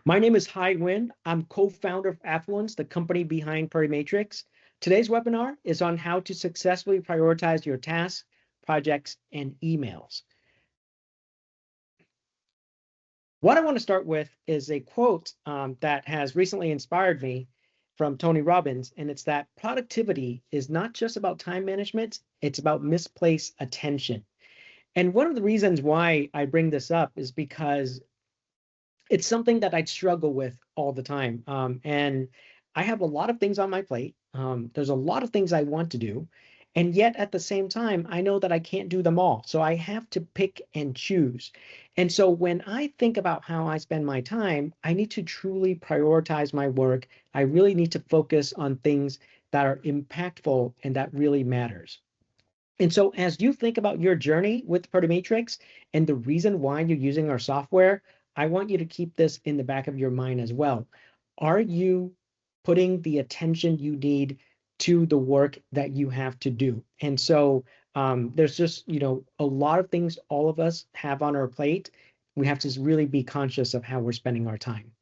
My name is Hai Nguyen. I'm co-founder of Affluence, the company behind Matrix. Today's webinar is on how to successfully prioritize your tasks, projects, and emails. What I want to start with is a quote that has recently inspired me from Tony Robbins, and it's that productivity is not just about time management, it's about misplaced attention. And one of the reasons why I bring this up is because it's something that I struggle with all the time. And I have a lot of things on my plate. There's a lot of things I want to do. And yet at the same time, I know that I can't do them all. So I have to pick and choose. And so when I think about how I spend my time, I need to truly prioritize my work. I really need to focus on things that are impactful and that really matters. And so as you think about your journey with Matrix and the reason why you're using our software, I want you to keep this in the back of your mind as well. Are you putting the attention you need to the work that you have to do? And so there's just, a lot of things all of us have on our plate. We have to really be conscious of how we're spending our time.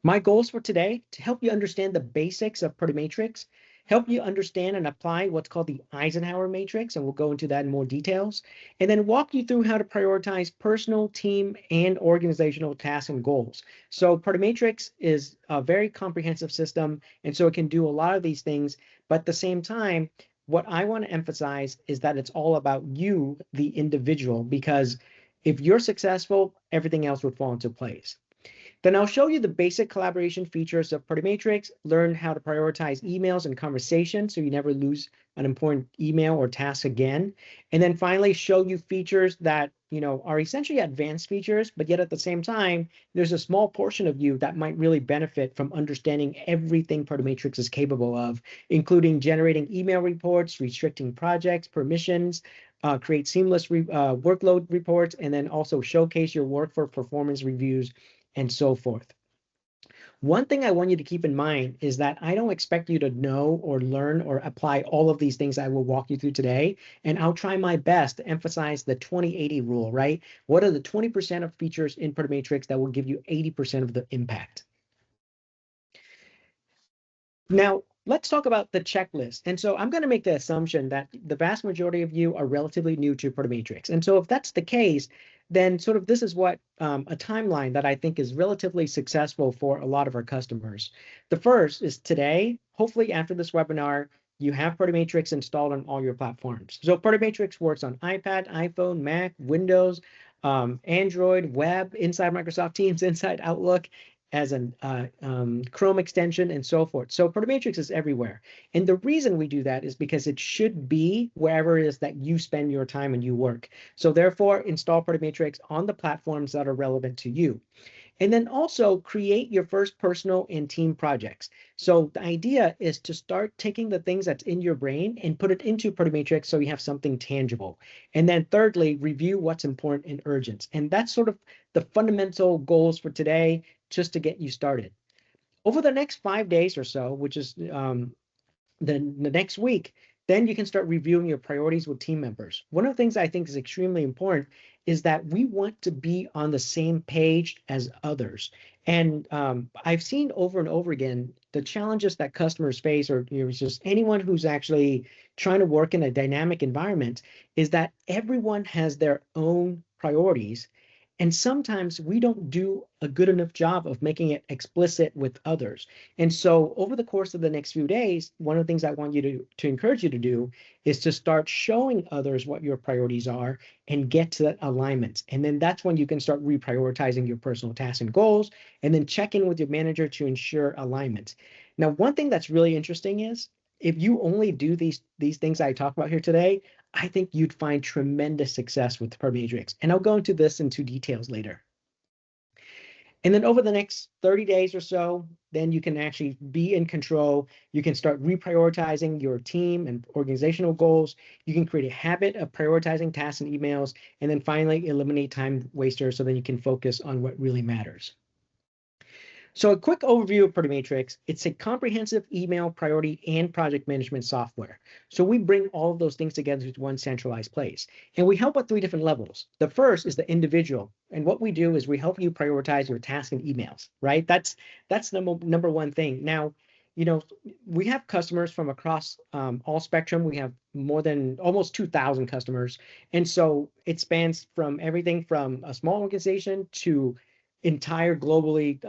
My goals for today, to help you understand the basics of Matrix, help you understand and apply what's called the Eisenhower Matrix, and we'll go into that in more details, and then walk you through how to prioritize personal, team, and organizational tasks and goals. So Matrix is a very comprehensive system, and so it can do a lot of these things, but at the same time, what I want to emphasize is that it's all about you, the individual, because if you're successful, everything else would fall into place. Then I'll show you the basic collaboration features of Matrix, learn how to prioritize emails and conversations so you never lose an important email or task again. And then finally show you features that, are essentially advanced features, but yet at the same time, there's a small portion of you that might really benefit from understanding everything Matrix is capable of, including generating email reports, restricting projects, permissions, create seamless workload reports, and then also showcase your work for performance reviews and so forth. One thing I want you to keep in mind is that I don't expect you to know or learn or apply all of these things I will walk you through today. And I'll try my best to emphasize the 20-80 rule, right? What are the 20% of features in Matrix that will give you 80% of the impact? Now, let's talk about the checklist. And so I'm going to make the assumption that the vast majority of you are relatively new to Matrix. And so if that's the case, then sort of this is what a timeline that I think is relatively successful for a lot of our customers. The first is today, hopefully after this webinar, you have Matrix installed on all your platforms. So Matrix works on iPad, iPhone, Mac, Windows, Android, web, inside Microsoft Teams, inside Outlook, as an Chrome extension and so forth. So Matrix is everywhere. And the reason we do that is because it should be wherever it is that you spend your time and you work. So therefore, install Matrix on the platforms that are relevant to you. And then also create your first personal and team projects. So the idea is to start taking the things that's in your brain and put it into Matrix so you have something tangible. And then thirdly, review what's important and urgent. And that's sort of the fundamental goals for today, just to get you started. Over the next 5 days or so, which is the next week, then you can start reviewing your priorities with team members. One of the things I think is extremely important is that we want to be on the same page as others. And I've seen over and over again the challenges that customers face, or just anyone who's actually trying to work in a dynamic environment, is that everyone has their own priorities. And sometimes we don't do a good enough job of making it explicit with others. And so over the course of the next few days, one of the things I want you to encourage you to do is to start showing others what your priorities are and get to that alignment. And then that's when you can start reprioritizing your personal tasks and goals, and then check in with your manager to ensure alignment. Now, one thing that's really interesting is if you only do these things I talk about here today, I think you'd find tremendous success with Matrix. And I'll go into this into details later. And then over the next 30 days or so, then you can actually be in control. You can start reprioritizing your team and organizational goals. You can create a habit of prioritizing tasks and emails, and then finally eliminate time wasters so then you can focus on what really matters. So a quick overview of Matrix. It's a comprehensive email, priority, and project management software. So we bring all of those things together to one centralized place. And we help at three different levels. The first is the individual. And what we do is we help you prioritize your tasks and emails, right? That's number one thing. Now, you know, we have customers from across all spectrum. We have more than almost 2,000 customers. And so it spans from everything from a small organization to entire globally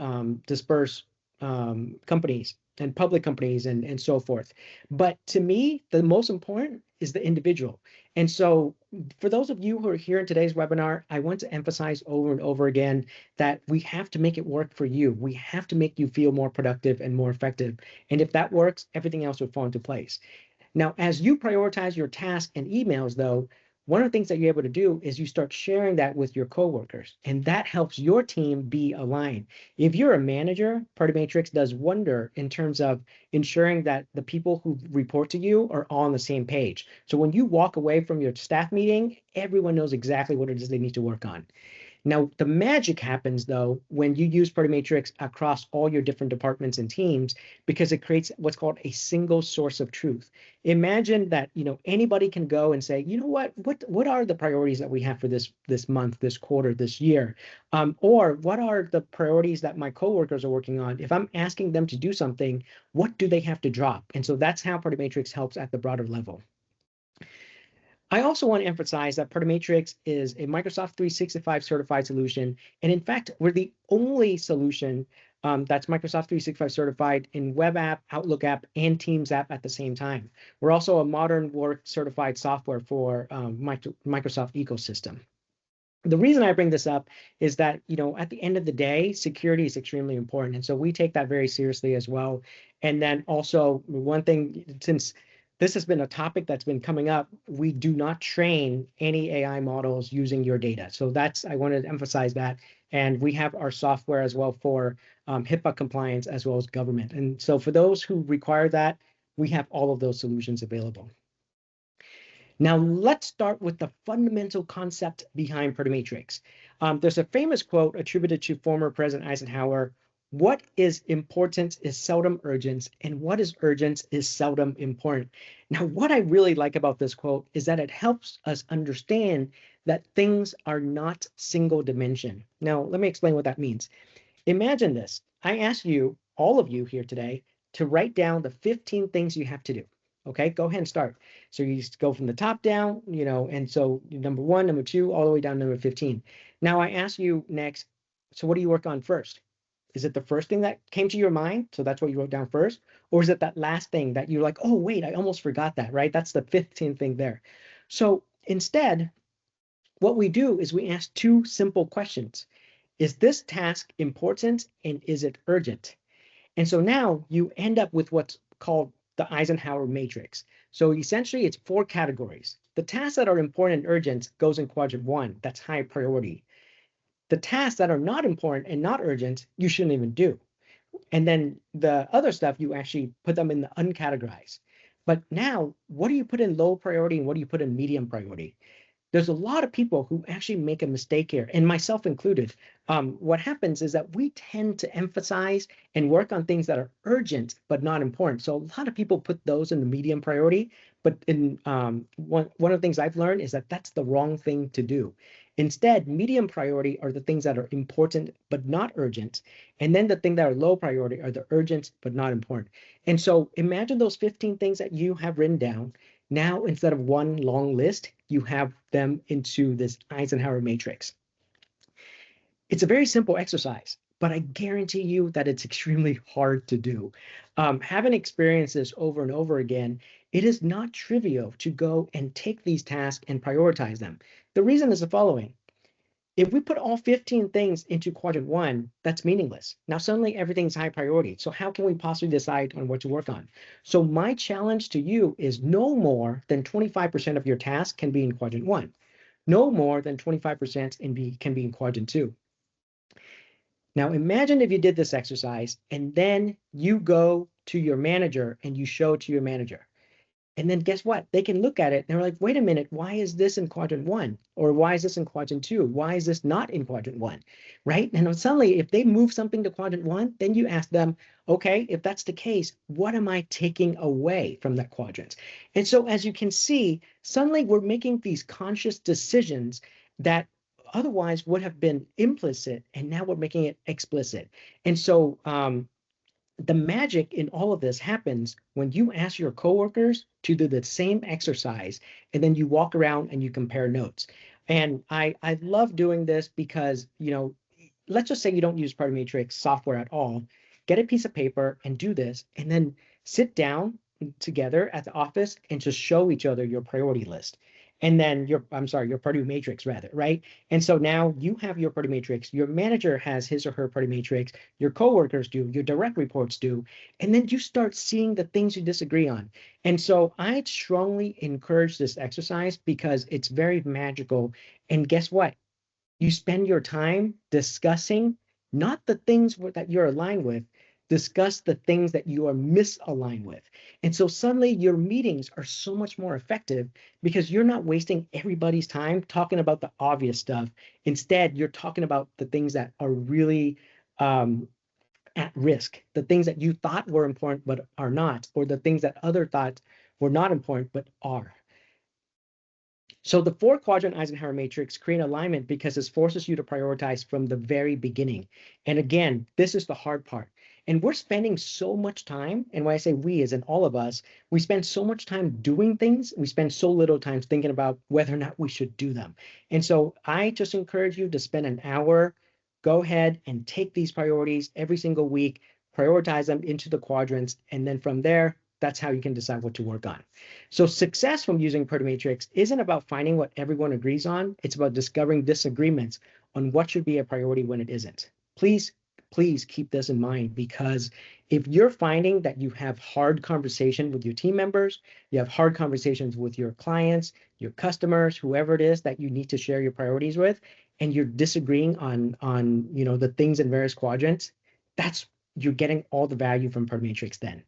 dispersed companies and public companies and so forth. But to me, the most important is the individual. And so for those of you who are here in today's webinar, I want to emphasize over and over again that we have to make it work for you. We have to make you feel more productive and more effective. And if that works, everything else will fall into place. Now, as you prioritize your tasks and emails, though, one of the things that you're able to do is you start sharing that with your coworkers, and that helps your team be aligned. If you're a manager, Matrix does wonder in terms of ensuring that the people who report to you are all on the same page. So when you walk away from your staff meeting, everyone knows exactly what it is they need to work on. Now, the magic happens though when you use Matrix across all your different departments and teams because it creates what's called a single source of truth. Imagine that anybody can go and say, you know what are the priorities that we have for this month, this quarter, this year, or what are the priorities that my coworkers are working on? If I'm asking them to do something, what do they have to drop? And so that's how Matrix helps at the broader level. I also want to emphasize that Matrix is a Microsoft 365 certified solution. And in fact, we're the only solution that's Microsoft 365 certified in web app, Outlook app, and Teams app at the same time. We're also a modern work certified software for Microsoft ecosystem. The reason I bring this up is that, at the end of the day, security is extremely important. And so we take that very seriously as well. And then also one thing, since this has been a topic that's been coming up, we do not train any AI models using your data. So I wanted to emphasize that. And we have our software as well for HIPAA compliance as well as government. And so for those who require that, we have all of those solutions available. Now, let's start with the fundamental concept behind Matrix. There's a famous quote attributed to former President Eisenhower: "What is important is seldom urgent, and what is urgent is seldom important." Now, what I really like about this quote is that it helps us understand that things are not single dimension. Now, let me explain what that means. Imagine this. I ask you, all of you here today, to write down the 15 things you have to do. Okay, go ahead and start. So you just go from the top down, and so number 1, number 2, all the way down to number 15. Now I ask you next, so what do you work on first? Is it the first thing that came to your mind? So that's what you wrote down first? Or is it that last thing that you're like, oh, wait, I almost forgot that, right? That's the 15th thing there. So instead, what we do is we ask 2 simple questions. Is this task important and is it urgent? And so now you end up with what's called the Eisenhower Matrix. So essentially it's 4 categories. The tasks that are important and urgent goes in quadrant 1, that's high priority. The tasks that are not important and not urgent, you shouldn't even do. And then the other stuff, you actually put them in the uncategorized. But now, what do you put in low priority and what do you put in medium priority? There's a lot of people who actually make a mistake here, and myself included. What happens is that we tend to emphasize and work on things that are urgent but not important. So a lot of people put those in the medium priority, but one of the things I've learned is that that's the wrong thing to do. Instead, medium priority are the things that are important but not urgent, and then the things that are low priority are the urgent but not important. And so imagine those 15 things that you have written down. Now, instead of one long list, you have them into this Eisenhower matrix. It's a very simple exercise, but I guarantee you that it's extremely hard to do. Having experienced this over and over again, it is not trivial to go and take these tasks and prioritize them. The reason is the following. If we put all 15 things into quadrant 1, that's meaningless. Now suddenly everything's high priority. So how can we possibly decide on what to work on? So my challenge to you is no more than 25% of your tasks can be in quadrant 1. No more than 25% can be in quadrant 2. Now imagine if you did this exercise and then you go to your manager and you show it to your manager. And then guess what? They can look at it and they're like, wait a minute, why is this in quadrant one? Or why is this in quadrant two? Why is this not in quadrant one? Right? And suddenly, if they move something to quadrant one, then you ask them, okay, if that's the case, what am I taking away from that quadrant? And so as you can see, suddenly we're making these conscious decisions that otherwise would have been implicit, and now we're making it explicit. And so the magic in all of this happens when you ask your coworkers to do the same exercise, and then you walk around and you compare notes. And I love doing this because, let's just say you don't use Matrix software at all. Get a piece of paper and do this, and then sit down together at the office and just show each other your priority list. And then your party matrix rather, right? And so now you have your party matrix, your manager has his or her party matrix, your coworkers do, your direct reports do, and then you start seeing the things you disagree on. And so I strongly encourage this exercise because it's very magical. And guess what? You spend your time discussing not the things that you're aligned with, discuss the things that you are misaligned with. And so suddenly your meetings are so much more effective because you're not wasting everybody's time talking about the obvious stuff. Instead, you're talking about the things that are really at risk, the things that you thought were important but are not, or the things that other thought were not important but are. So the four quadrant Eisenhower matrix create alignment because it forces you to prioritize from the very beginning. And again, this is the hard part. And we're spending so much time, and when I say we, as in all of us, we spend so much time doing things, we spend so little time thinking about whether or not we should do them. And so I just encourage you to spend an hour, go ahead and take these priorities every single week, prioritize them into the quadrants, and then from there, that's how you can decide what to work on. So success from using Matrix isn't about finding what everyone agrees on. It's about discovering disagreements on what should be a priority when it isn't. Please, please keep this in mind, because if you're finding that you have hard conversation with your team members, you have hard conversations with your clients, your customers, whoever it is that you need to share your priorities with, and you're disagreeing on the things in various quadrants, that's you're getting all the value from Matrix then.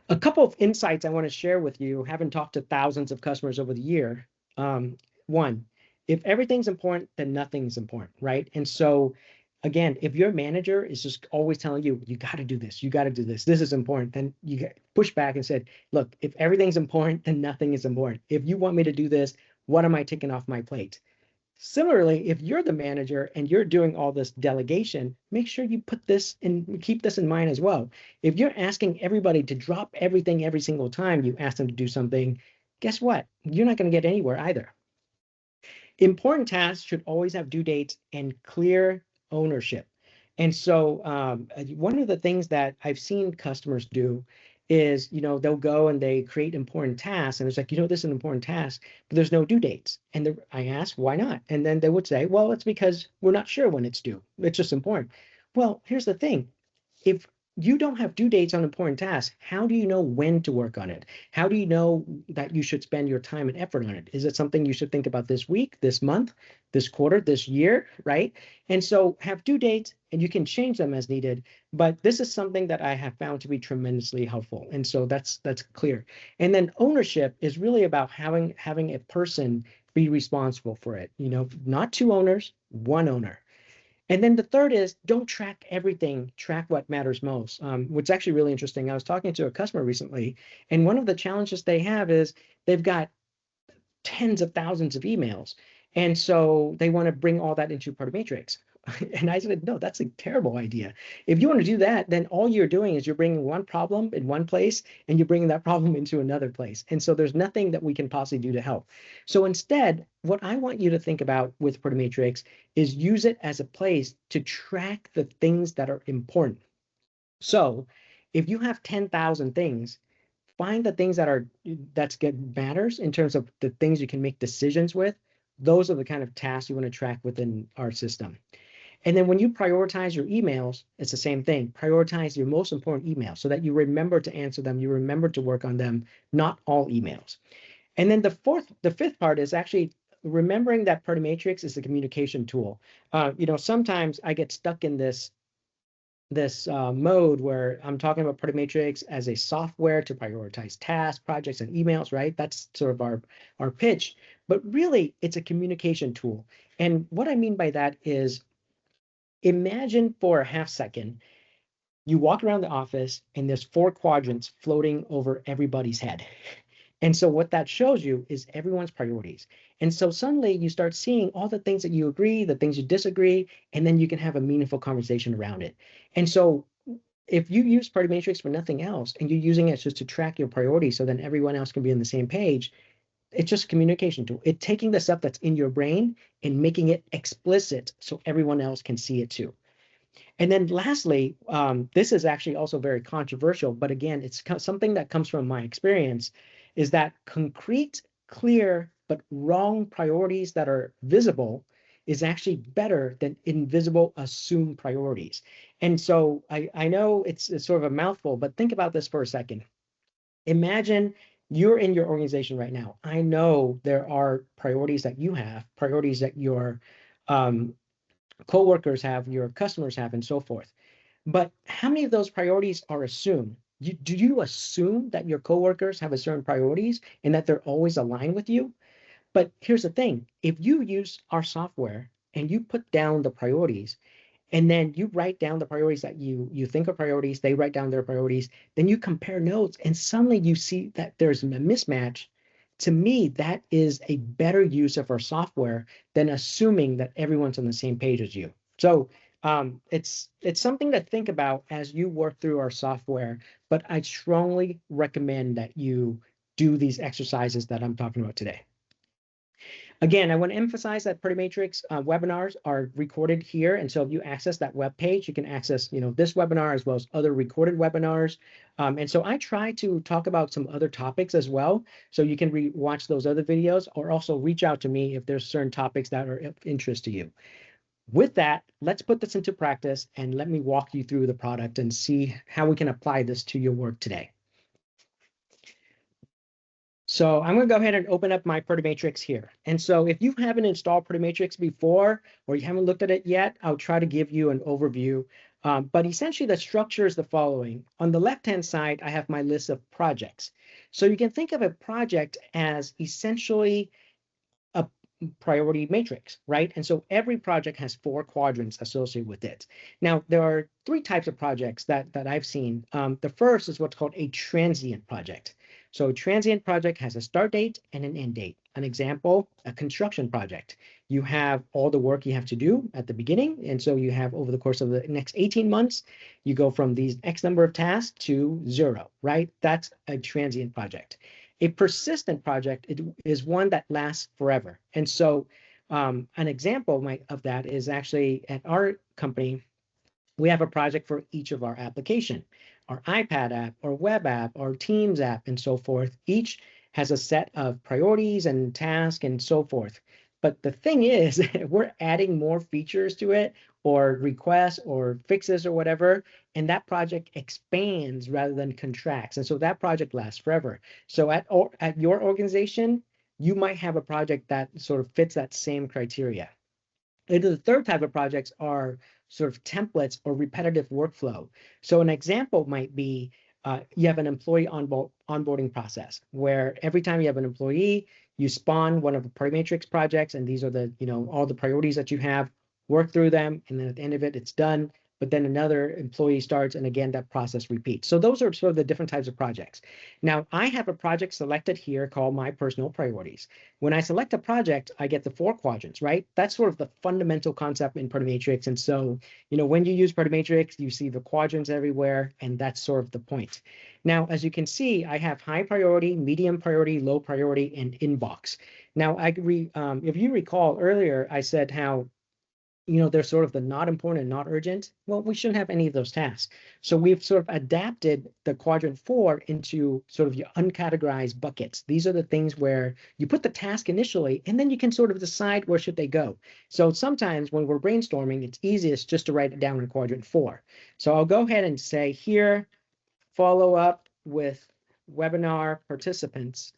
A couple of insights I want to share with you, having talked to thousands of customers over the year. One, if everything's important, then nothing's important, right? And so, again, if your manager is just always telling you, you got to do this, you got to do this, this is important, then you get push back and said, look, if everything's important, then nothing is important. If you want me to do this, what am I taking off my plate? Similarly, if you're the manager and you're doing all this delegation, make sure you put this in, keep this in mind as well. If you're asking everybody to drop everything every single time you ask them to do something, guess what? You're not going to get anywhere either. Important tasks should always have due dates and clear ownership. And so one of the things that I've seen customers do is, they'll go and they create important tasks, and it's like, this is an important task, but there's no due dates. And I ask, why not? And then they would say, well, it's because we're not sure when it's due. It's just important. Well, here's the thing. If you don't have due dates on important tasks, how do you know when to work on it? How do you know that you should spend your time and effort on it? Is it something you should think about this week, this month, this quarter, this year, right? And so have due dates, and you can change them as needed. But this is something that I have found to be tremendously helpful. And so that's clear. And then ownership is really about having a person be responsible for it. Not two owners, one owner. And then the third is don't track everything, track what matters most, which is actually really interesting. I was talking to a customer recently, and one of the challenges they have is they've got tens of thousands of emails. And so they want to bring all that into Matrix. And I said, no, that's a terrible idea. If you want to do that, then all you're doing is you're bringing one problem in one place and you're bringing that problem into another place. And so there's nothing that we can possibly do to help. So instead, what I want you to think about with Matrix is use it as a place to track the things that are important. So if you have 10,000 things, find the things that's good matters in terms of the things you can make decisions with. Those are the kind of tasks you want to track within our system. And then when you prioritize your emails, it's the same thing. Prioritize your most important emails so that you remember to answer them, you remember to work on them, not all emails. And then the fifth part is actually remembering that Matrix is a communication tool. Sometimes I get stuck in this mode where I'm talking about Party Matrix as a software to prioritize tasks, projects, and emails, right? That's sort of our pitch. But really, it's a communication tool. And what I mean by that is imagine for a half second, you walk around the office and there's four quadrants floating over everybody's head. And so what that shows you is everyone's priorities. And so suddenly you start seeing all the things that you agree, the things you disagree, and then you can have a meaningful conversation around it. And so if you use Party Matrix for nothing else and you're using it just to track your priorities so then everyone else can be on the same page, it's just a communication tool. It's taking the stuff that's in your brain and making it explicit so everyone else can see it too. And then lastly, this is actually also very controversial, but again, it's something that comes from my experience, is that concrete, clear, but wrong priorities that are visible is actually better than invisible assumed priorities. And so I know it's sort of a mouthful, but think about this for a second. Imagine you're in your organization right now. I know there are priorities that you have, priorities that your um, coworkers have, your customers have, and so forth. But how many of those priorities are assumed? Do you assume that your coworkers have a certain priorities and that they're always aligned with you? But here's the thing, if you use our software and you put down the priorities, and then you write down the priorities that you think are priorities, they write down their priorities, then you compare notes, and suddenly you see that there's a mismatch. To me, that is a better use of our software than assuming that everyone's on the same page as you. So it's something to think about as you work through our software, but I strongly recommend that you do these exercises that I'm talking about today. Again, I want to emphasize that Party Matrix webinars are recorded here. And so if you access that web page, you can access this webinar as well as other recorded webinars. And so I try to talk about some other topics as well. So you can watch those other videos or also reach out to me if there's certain topics that are of interest to you. With that, let's put this into practice and let me walk you through the product and see how we can apply this to your work today. So I'm going to go ahead and open up my Party Matrix here. And so if you haven't installed Party Matrix before, or you haven't looked at it yet, I'll try to give you an overview. But essentially the structure is the following. On the left-hand side, I have my list of projects. So you can think of a project as essentially a priority matrix, right? And so every project has four quadrants associated with it. Now, there are three types of projects that I've seen. The first is what's called a transient project. So a transient project has a start date and an end date. An example, a construction project. You have all the work you have to do at the beginning. And so you have over the course of the next 18 months, you go from these X number of tasks to 0, right? That's a transient project. A persistent project is one that lasts forever. And so an example of that is actually at our company, we have a project for each of our application, our iPad app, or web app, or Teams app, and so forth. Each has a set of priorities and tasks and so forth. But the thing is, we're adding more features to it or requests or fixes or whatever, and that project expands rather than contracts. And so that project lasts forever. So at your organization, you might have a project that sort of fits that same criteria. And the third type of projects are sort of templates or repetitive workflow. So an example might be you have an employee onboarding process where every time you have an employee, you spawn one of the Party Matrix projects, and these are the all the priorities that you have, work through them, and then at the end of it, it's done. But then another employee starts, and again, that process repeats. So those are sort of the different types of projects. Now, I have a project selected here called My Personal Priorities. When I select a project, I get the four quadrants, right? That's sort of the fundamental concept in Party Matrix. And so, when you use Party Matrix, you see the quadrants everywhere, and that's sort of the point. Now, as you can see, I have high priority, medium priority, low priority, and inbox. Now, if you recall earlier, I said how they're sort of the not important and not urgent. Well, we shouldn't have any of those tasks. So we've sort of adapted the quadrant 4 into sort of your uncategorized buckets. These are the things where you put the task initially, and then you can sort of decide where should they go. So sometimes when we're brainstorming, it's easiest just to write it down in quadrant 4. So I'll go ahead and say here, follow up with webinar participants.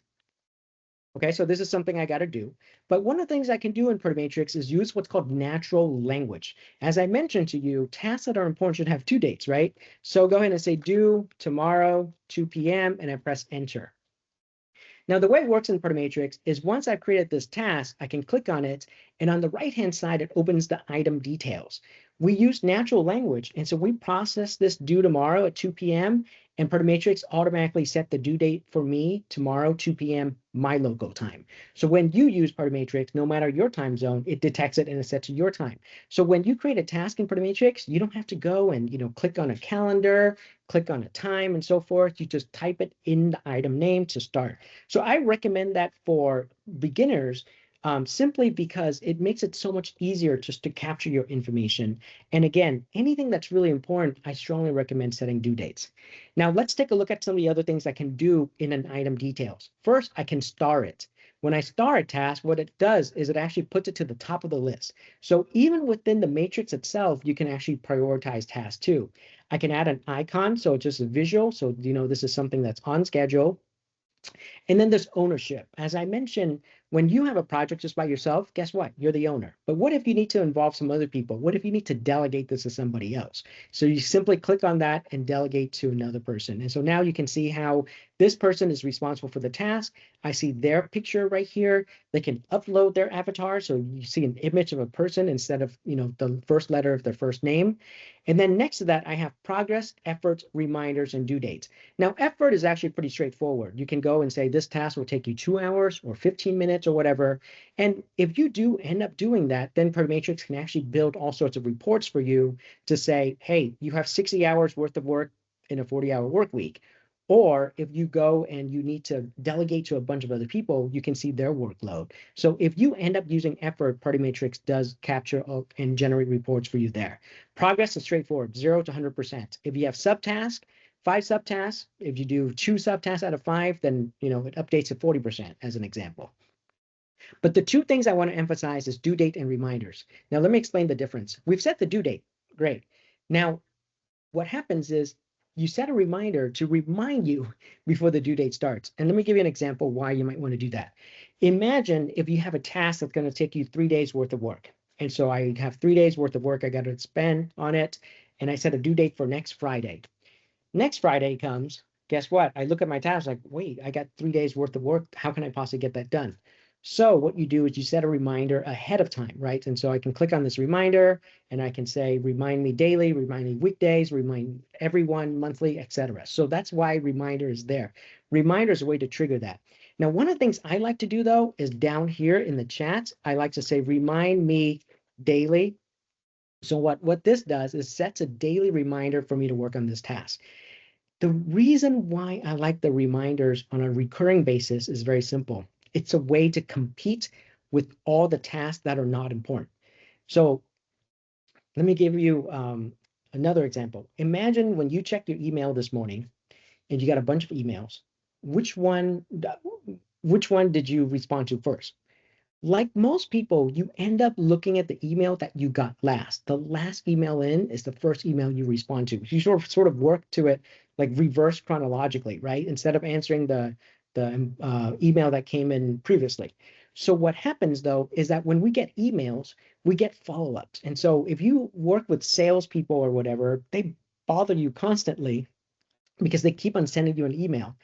Okay, so this is something I got to do. But one of the things I can do in Matrix is use what's called natural language. As I mentioned to you, tasks that are important should have due dates, right? So go ahead and say due tomorrow, 2 p.m., and I press enter. Now, the way it works in Matrix is once I've created this task, I can click on it, and on the right-hand side, it opens the item details. We use natural language, and so we process this due tomorrow at 2 p.m., and Matrix automatically set the due date for me tomorrow, 2 p.m., my local time. So when you use Matrix, no matter your time zone, it detects it and it sets to your time. So when you create a task in Matrix, you don't have to go and click on a calendar, click on a time, and so forth. You just type it in the item name to start. So I recommend that for beginners, simply because it makes it so much easier just to capture your information. And again, anything that's really important, I strongly recommend setting due dates. Now let's take a look at some of the other things I can do in an item details. First, I can star it. When I star a task, what it does is it actually puts it to the top of the list. So even within the matrix itself, you can actually prioritize tasks too. I can add an icon, so it's just a visual. So, this is something that's on schedule. And then there's ownership. As I mentioned, when you have a project just by yourself, guess what? You're the owner. But what if you need to involve some other people? What if you need to delegate this to somebody else? So you simply click on that and delegate to another person. And so now you can see how this person is responsible for the task. I see their picture right here. They can upload their avatar. So you see an image of a person instead of, the first letter of their first name. And then next to that, I have progress, efforts, reminders, and due dates. Now, effort is actually pretty straightforward. You can go and say this task will take you 2 hours or 15 minutes or whatever. And if you do end up doing that, then Matrix can actually build all sorts of reports for you to say, hey, you have 60 hours worth of work in a 40-hour work week. Or if you go and you need to delegate to a bunch of other people, you can see their workload. So if you end up using effort, Matrix does capture and generate reports for you there. Progress is straightforward, 0 to 100%. If you have subtasks, 5 subtasks, if you do 2 subtasks out of 5, then it updates to 40% as an example. But the two things I want to emphasize is due date and reminders. Now let me explain the difference. We've set the due date, great. Now what happens is you set a reminder to remind you before the due date starts. And let me give you an example why you might want to do that. Imagine if you have a task that's going to take you 3 days worth of work. And so I have 3 days worth of work I got to spend on it. And I set a due date for next Friday. Next Friday comes, guess what? I look at my task like, wait, I got 3 days worth of work. How can I possibly get that done? So what you do is you set a reminder ahead of time, right? And so I can click on this reminder and I can say, remind me daily, remind me weekdays, remind everyone monthly, etc. So that's why reminder is there. Reminder is a way to trigger that. Now, one of the things I like to do though, is down here in the chat, I like to say, remind me daily. So what this does is sets a daily reminder for me to work on this task. The reason why I like the reminders on a recurring basis is very simple. It's a way to compete with all the tasks that are not important. So let me give you another example. Imagine when you checked your email this morning and you got a bunch of emails. Which one did you respond to first? Like most people, you end up looking at the email that you got last. The last email in is the first email you respond to. You sort of work to it like reverse chronologically, right? Instead of answering the email that came in previously. So what happens though is that when we get emails, we get follow-ups. And so if you work with salespeople or whatever, they bother you constantly because they keep on sending you an email.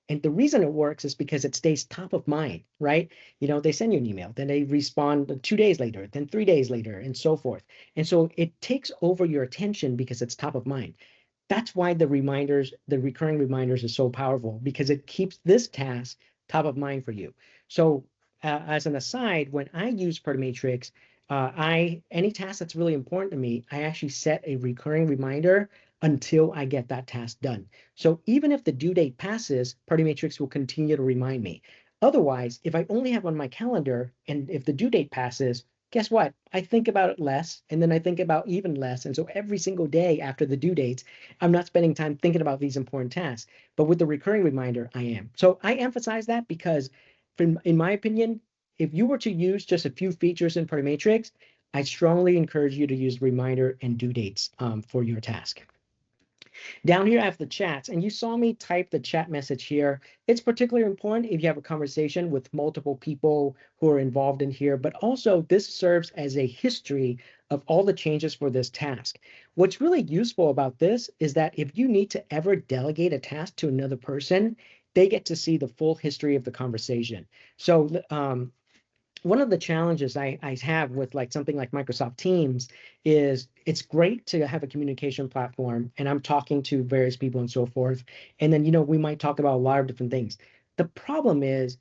And the reason it works is because it stays top of mind, right? They send you an email, then they respond 2 days later, then 3 days later, and so forth. And so it takes over your attention because it's top of mind. That's why the reminders, the recurring reminders is so powerful because it keeps this task top of mind for you. So as an aside, when I use Matrix, any task that's really important to me, I actually set a recurring reminder until I get that task done. So even if the due date passes, Matrix will continue to remind me. Otherwise, if I only have on my calendar and if the due date passes, guess what? I think about it less, and then I think about even less. And so every single day after the due dates, I'm not spending time thinking about these important tasks. But with the recurring reminder, I am. So I emphasize that because, in my opinion, if you were to use just a few features in Matrix, I strongly encourage you to use reminder and due dates for your task. Down here, I have the chats, and you saw me type the chat message here. It's particularly important if you have a conversation with multiple people who are involved in here, but also this serves as a history of all the changes for this task. What's really useful about this is that if you need to ever delegate a task to another person, they get to see the full history of the conversation. So one of the challenges I have with like something like Microsoft Teams is it's great to have a communication platform and I'm talking to various people and so forth. And then, we might talk about a lot of different things. The problem is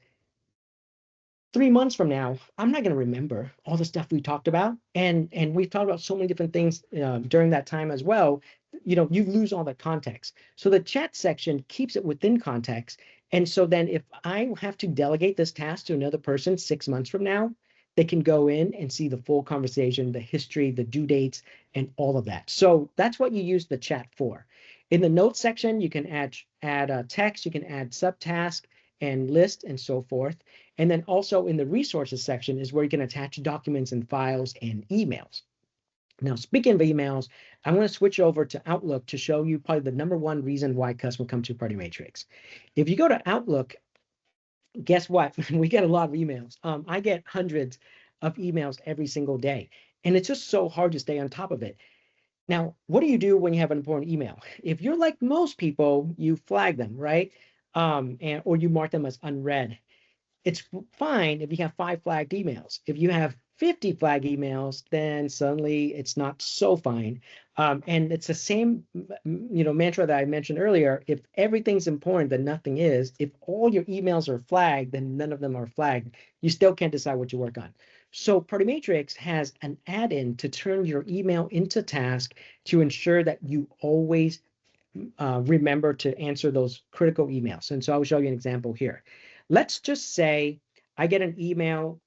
3 months from now, I'm not going to remember all the stuff we talked about. And we've talked about so many different things during that time as well. You lose all the context. So the chat section keeps it within context. And so then if I have to delegate this task to another person 6 months from now, they can go in and see the full conversation, the history, the due dates, and all of that. So that's what you use the chat for. In the notes section, you can add text, you can add subtask and list and so forth. And then also in the resources section is where you can attach documents and files and emails. Now, speaking of emails, I'm going to switch over to Outlook to show you probably the number one reason why customers come to Party Matrix. If you go to Outlook, guess what? We get a lot of emails. I get hundreds of emails every single day, and it's just so hard to stay on top of it. Now, what do you do when you have an important email? If you're like most people, you flag them, right? Or you mark them as unread. It's fine if you have 5 flagged emails. If you have 50 flagged emails, then suddenly it's not so fine. And it's the same, mantra that I mentioned earlier. If everything's important, then nothing is. If all your emails are flagged, then none of them are flagged. You still can't decide what to work on. So Party Matrix has an add-in to turn your email into task to ensure that you always remember to answer those critical emails. And so I'll show you an example here. Let's just say I get an email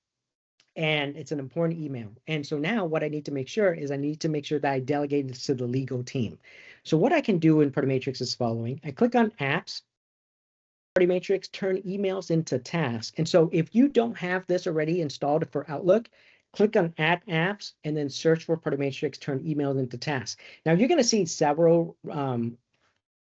and it's an important email. And so now what I need to make sure is I need to make sure that I delegate this to the legal team. So what I can do in Party Matrix is following. I click on apps, Party Matrix, turn emails into tasks. And so if you don't have this already installed for Outlook, click on add apps and then search for Party Matrix, turn emails into tasks. Now you're going to see several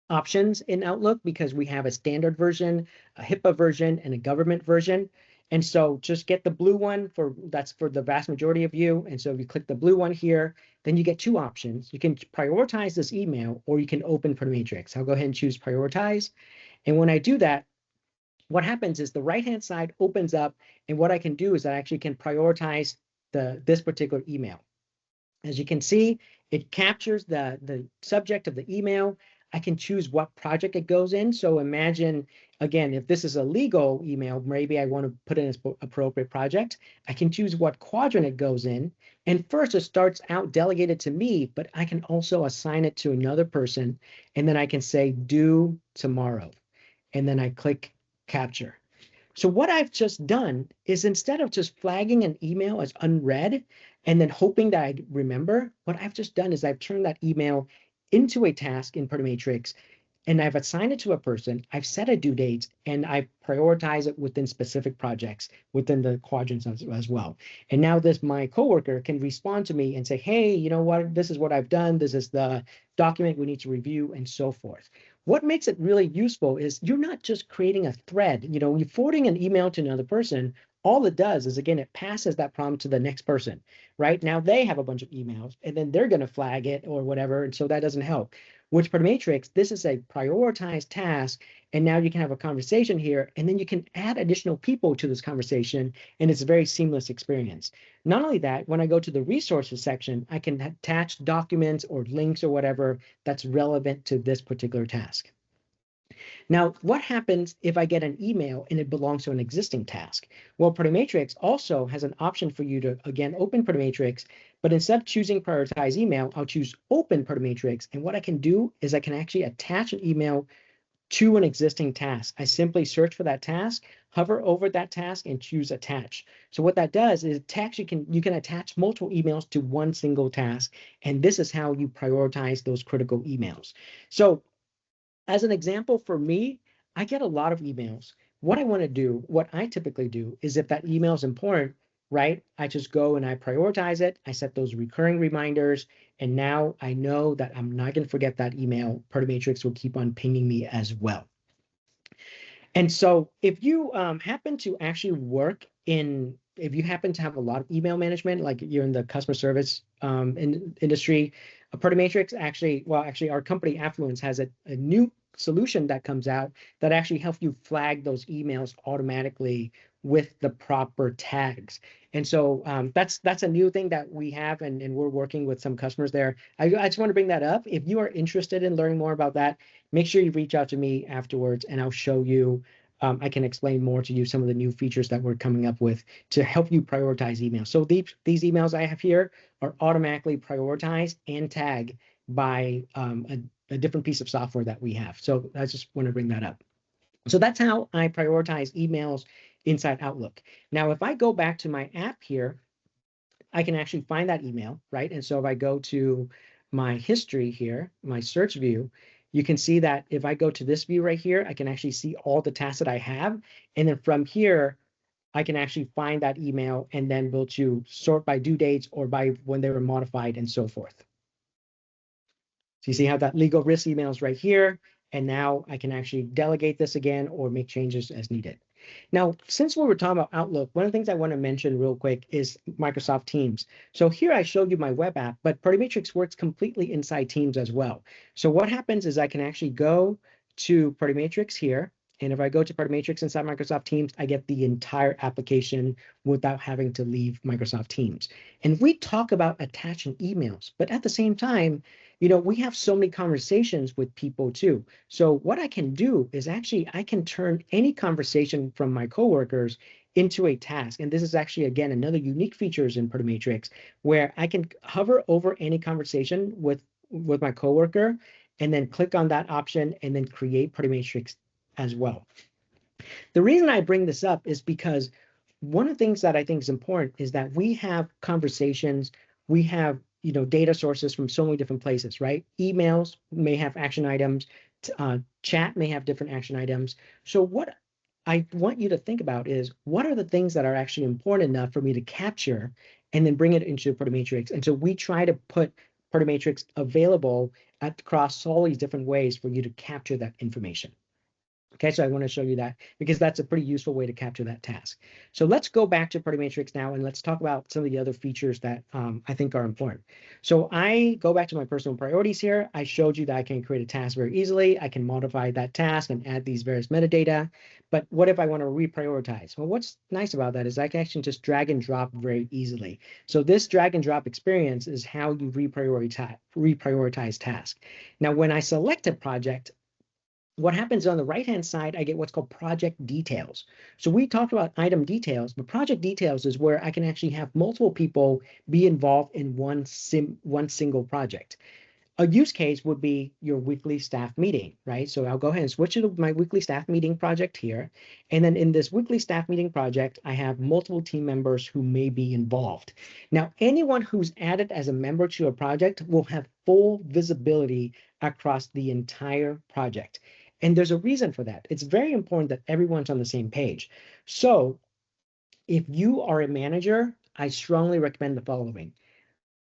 options in Outlook because we have a standard version, a HIPAA version, and a government version. And so just get the blue one that's for the vast majority of you. And so if you click the blue one here, then you get 2 options. You can prioritize this email or you can open Party Matrix. I'll go ahead and choose prioritize. And when I do that, what happens is the right-hand side opens up, and what I can do is I actually can prioritize this particular email. As you can see, it captures the subject of the email. I can choose what project it goes in. So imagine, again, if this is a legal email, maybe I want to put in an appropriate project. I can choose what quadrant it goes in. And first, it starts out delegated to me, but I can also assign it to another person. And then I can say due tomorrow. And then I click capture. So what I've just done is instead of just flagging an email as unread and then hoping that I remember, what I've just done is I've turned that email into a task in Party Matrix, and I've assigned it to a person, I've set a due date, and I prioritize it within specific projects within the quadrants as well. And now my coworker can respond to me and say, hey, you know what, this is what I've done, this is the document we need to review, and so forth. What makes it really useful is you're not just creating a thread. When you're forwarding an email to another person, all it does is, again, it passes that prompt to the next person, right? Now they have a bunch of emails, and then they're going to flag it or whatever, and so that doesn't help. With Party Matrix, this is a prioritized task, and now you can have a conversation here, and then you can add additional people to this conversation, and it's a very seamless experience. Not only that, when I go to the resources section, I can attach documents or links or whatever that's relevant to this particular task. Now, what happens if I get an email and it belongs to an existing task? Well, Party Matrix also has an option for you to, again, open Party Matrix, but instead of choosing prioritize email, I'll choose open Party Matrix. And what I can do is I can actually attach an email to an existing task. I simply search for that task, hover over that task, and choose attach. So what that does is you can attach multiple emails to one single task, and this is how you prioritize those critical emails. So as an example, for me, I get a lot of emails. What I typically do is if that email is important, right? I just go and I prioritize it. I set those recurring reminders. And now I know that I'm not going to forget that email. Matrix will keep on pinging me as well. And so if you happen to actually work in, if you happen to have a lot of email management, like you're in the customer service industry, Matrix actually, well, actually our company Affluence has a new solution that comes out that actually helps you flag those emails automatically with the proper tags. And so that's a new thing that we have, and we're working with some customers there. I just want to bring that up. If you are interested in learning more about that, make sure you reach out to me afterwards and I'll show you. I can explain more to you some of the new features that we're coming up with to help you prioritize emails. So these emails I have here are automatically prioritized and tagged by a different piece of software that we have. So I just want to bring that up. So that's how I prioritize emails inside Outlook. Now, if I go back to my app here, I can actually find that email, right? And so if I go to my history here, my search view, you can see that if I go to this view right here, I can actually see all the tasks that I have. And then from here, I can actually find that email and then be able to sort by due dates or by when they were modified and so forth. So you see how that legal risk email is right here. And now I can actually delegate this again or make changes as needed. Now, since we were talking about Outlook, one of the things I want to mention real quick is Microsoft Teams. So here I showed you my web app, but Matrix works completely inside Teams as well. So what happens is I can actually go to Matrix here. And if I go to Matrix inside Microsoft Teams, I get the entire application without having to leave Microsoft Teams. And we talk about attaching emails, but at the same time, you know, we have so many conversations with people too. So what I can do is actually I can turn any conversation from my coworkers into a task. And this is actually, again, another unique features in Matrix where I can hover over any conversation with my coworker and then click on that option and then create Matrix as well. The reason I bring this up is because one of the things that I think is important is that we have conversations, we have, you know, data sources from so many different places, right? Emails may have action items, chat may have different action items. So what I want you to think about is what are the things that are actually important enough for me to capture and then bring it into Matrix. And so we try to put Matrix available across all these different ways for you to capture that information. Okay, so I want to show you that because that's a pretty useful way to capture that task. So let's go back to Matrix now and let's talk about some of the other features that I think are important. So I go back to my personal priorities here. I showed you that I can create a task very easily. I can modify that task and add these various metadata. But what if I want to reprioritize? Well, what's nice about that is I can actually just drag and drop very easily. So this drag and drop experience is how you reprioritize tasks. Now, when I select a project, what happens on the right-hand side, I get what's called project details. So we talked about item details, but project details is where I can actually have multiple people be involved in one single project. A use case would be your weekly staff meeting, right? So I'll go ahead and switch to my weekly staff meeting project here. And then in this weekly staff meeting project, I have multiple team members who may be involved. Now, anyone who's added as a member to a project will have full visibility across the entire project. And there's a reason for that. It's very important that everyone's on the same page. So if you are a manager, I strongly recommend the following.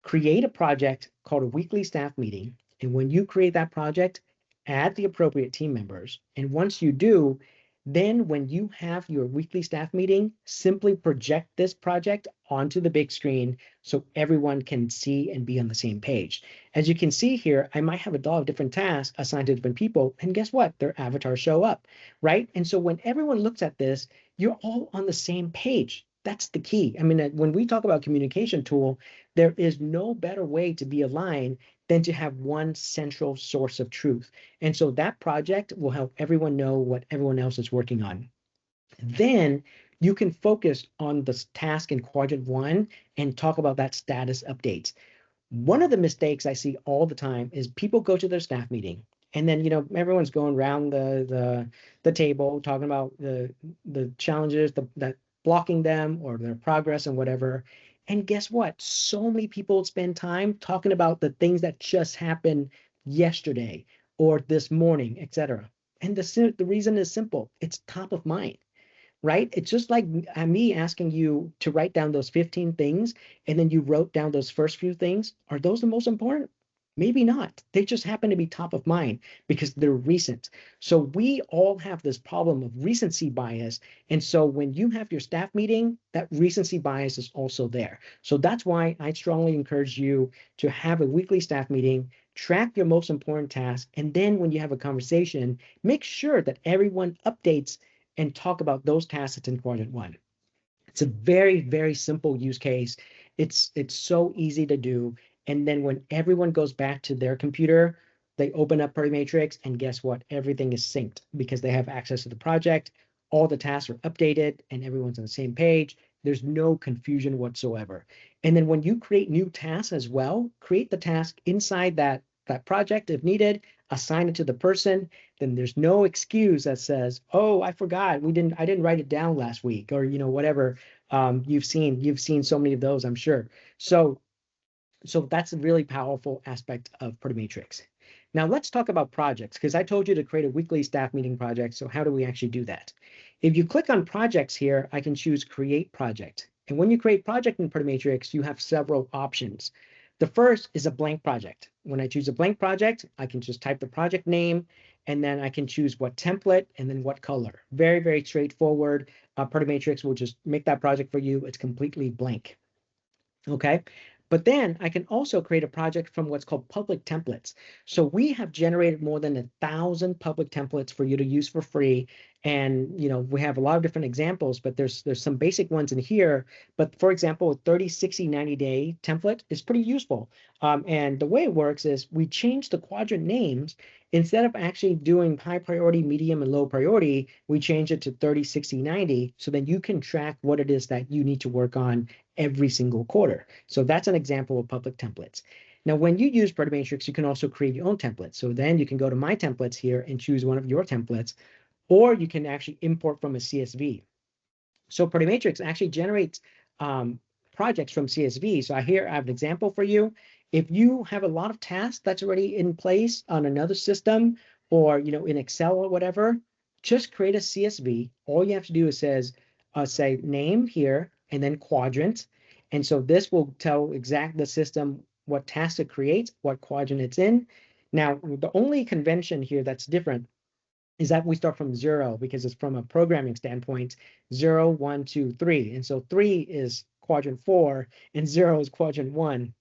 Create a project called a weekly staff meeting. And when you create that project, add the appropriate team members. And once you do, then when you have your weekly staff meeting, simply project this project onto the big screen so everyone can see and be on the same page. As you can see here, I might have a lot of different tasks assigned to different people, and guess what? Their avatars show up, right? And so when everyone looks at this, you're all on the same page. That's the key. I mean, when we talk about communication tool, there is no better way to be aligned than to have one central source of truth. And so that project will help everyone know what everyone else is working on. Then you can focus on the task in quadrant 1 and talk about that status updates. One of the mistakes I see all the time is people go to their staff meeting and then, you know, everyone's going around the table talking about the challenges that blocking them or their progress and whatever. And guess what? So many people spend time talking about the things that just happened yesterday or this morning, etc. And the reason is simple. It's top of mind. right? It's just like me asking you to write down those 15 things, and then you wrote down those first few things. Are those the most important? Maybe not. They just happen to be top of mind because they're recent. So we all have this problem of recency bias. And so when you have your staff meeting, that recency bias is also there. So that's why I strongly encourage you to have a weekly staff meeting, track your most important tasks, and then when you have a conversation, make sure that everyone updates and talk about those tasks that's in quadrant one. It's a very, very simple use case. It's so easy to do. And then when everyone goes back to their computer, they open up Party Matrix, and guess what? Everything is synced because they have access to the project. All the tasks are updated and everyone's on the same page. There's no confusion whatsoever. And then when you create new tasks as well, create the task inside that project if needed, assign it to the person, then there's no excuse that says, "Oh, I forgot. I didn't write it down last week," or whatever. You've seen so many of those, I'm sure. So that's a really powerful aspect of Matrix. Now let's talk about projects, because I told you to create a weekly staff meeting project. So how do we actually do that? If you click on projects here, I can choose create project. And when you create project in Matrix, you have several options. The first is a blank project. When I choose a blank project, I can just type the project name, and then I can choose what template and then what color. Very, very straightforward. Matrix will just make that project for you. It's completely blank. Okay. But then I can also create a project from what's called public templates. So we have generated more than 1,000 public templates for you to use for free. And we have a lot of different examples, but there's some basic ones in here. But for example, a 30, 60, 90-day template is pretty useful. And the way it works is we change the quadrant names. Instead of actually doing high priority, medium, and low priority, we change it to 30, 60, 90. So then you can track what it is that you need to work on every single quarter. So that's an example of public templates. Now, when you use Matrix, you can also create your own templates. So then you can go to My Templates here and choose one of your templates, or you can actually import from a CSV. So Matrix actually generates projects from CSV. So here I have an example for you. If you have a lot of tasks that's already in place on another system, or in Excel or whatever, just create a CSV. All you have to do is say name here and then quadrant. And so this will tell the system what task it creates, what quadrant it's in. Now, the only convention here that's different is that we start from 0, because it's from a programming standpoint, 0, 1, 2, 3. And so 3 is quadrant 4 and 0 is quadrant 1.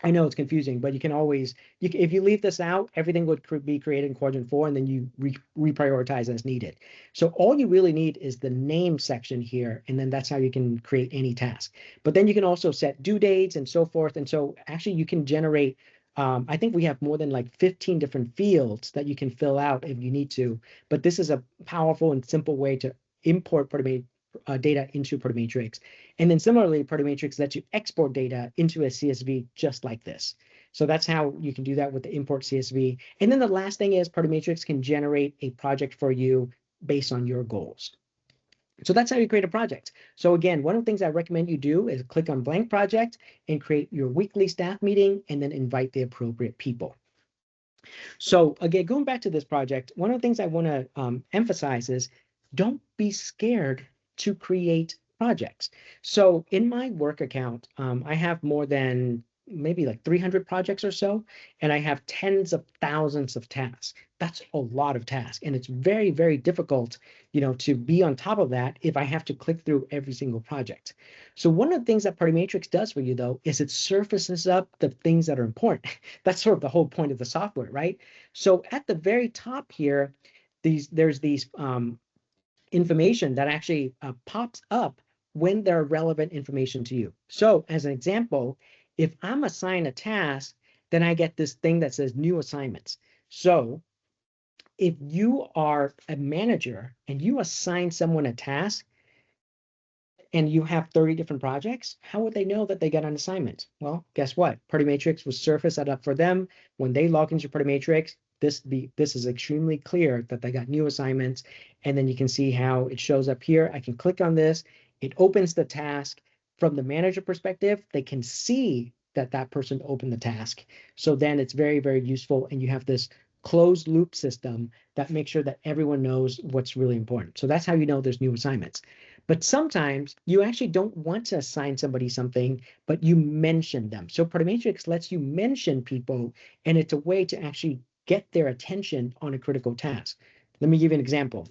I know it's confusing, but you can always, if you leave this out, everything would be created in quadrant 4, and then you reprioritize as needed. So all you really need is the name section here, and then that's how you can create any task. But then you can also set due dates and so forth. And so actually you can generate, I think we have more than like 15 different fields that you can fill out if you need to. But this is a powerful and simple way to import data into Matrix. And then similarly, Matrix lets you export data into a CSV just like this. So that's how you can do that with the import CSV. And then the last thing is Matrix can generate a project for you based on your goals. So that's how you create a project. So again, one of the things I recommend you do is click on blank project and create your weekly staff meeting, and then invite the appropriate people. So again, going back to this project, one of the things I want to emphasize is don't be scared to create projects. So in my work account, I have more than maybe like 300 projects or so, and I have tens of thousands of tasks. That's a lot of tasks, and it's very, very difficult, to be on top of that if I have to click through every single project. So one of the things that Party Matrix does for you, though, is it surfaces up the things that are important. That's sort of the whole point of the software, right? So at the very top here, there's these information that actually pops up when they're relevant information to you. So as an example, if I'm assigned a task, then I get this thing that says new assignments. So if you are a manager and you assign someone a task, and you have 30 different projects, how would they know that they got an assignment? Well, guess what? Party Matrix will surface that up for them. When they log into Party Matrix, this is extremely clear that they got new assignments. And then you can see how it shows up here. I can click on this. It opens the task. From the manager perspective, they can see that person opened the task. So then it's very, very useful. And you have this closed loop system that makes sure that everyone knows what's really important. So that's how you know there's new assignments. But sometimes you actually don't want to assign somebody something, but you mention them. So Matrix lets you mention people, and it's a way to actually get their attention on a critical task. Let me give you an example.